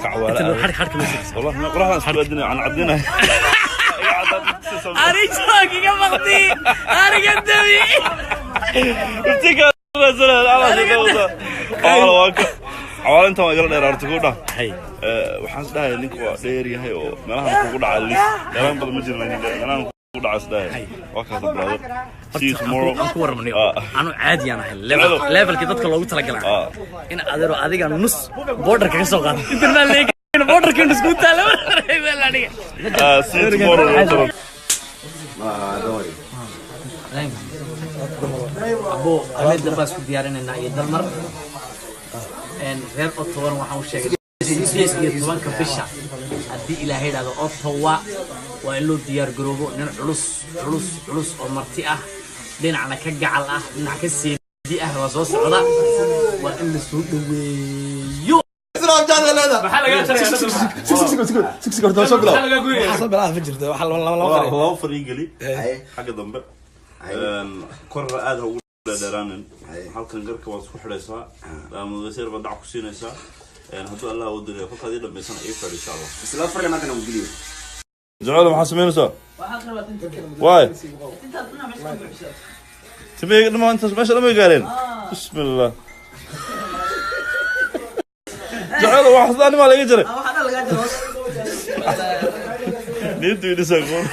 كعوالة حرك والله ما قرأنا سبدنا عن عدنا أنا شاكي كمختي أنا قدامي افتكر نزل على عوال انت ما قلنا ارتكونا هي waxaan isdhahay ninku waa dheer yahay oo meelaha ku dhacay lis yaran badan ma jirnaa meelaha ku dhacay isdhahay waa ka brother see you tomorrow ku warmani anu caadi aan ahay levelki dadka loogu tala galay in adeero adiga nus border ka soo qaado inta leeyahay border ka isku taalo wala aniga see you tomorrow abo amed dabas ku diyaarinayna iyo dalmar reer Ottawa waxaan u sheegay sideed iyo tobanka bisha haddii ilaahay yiraahdo Ottawa waa in loo diyaar garoobo nin culus oo marti ah dhinacna ka gacal ah dhinac ka seedi ah waa soo socda waa in la soo dhaweeyo salaam jaada leeda maxaa laga six gordo soo galo xasab baa fajirta waxa laba fariin gali xagga dambe kor aad ugu dheeraanin halkan garka waa isku xidhaysaa mudasir badac ku siinaysaa hadduu Allah u diray qofka idin dhamaysan ay fadhi insha Allah isla farle markan uu geliyo jacayl maxaa sameynaysaa waay تبي ما أنت ما شاء الله ما قالين بسم الله جعله واحد ثاني ما له يجري نيتو يدسقون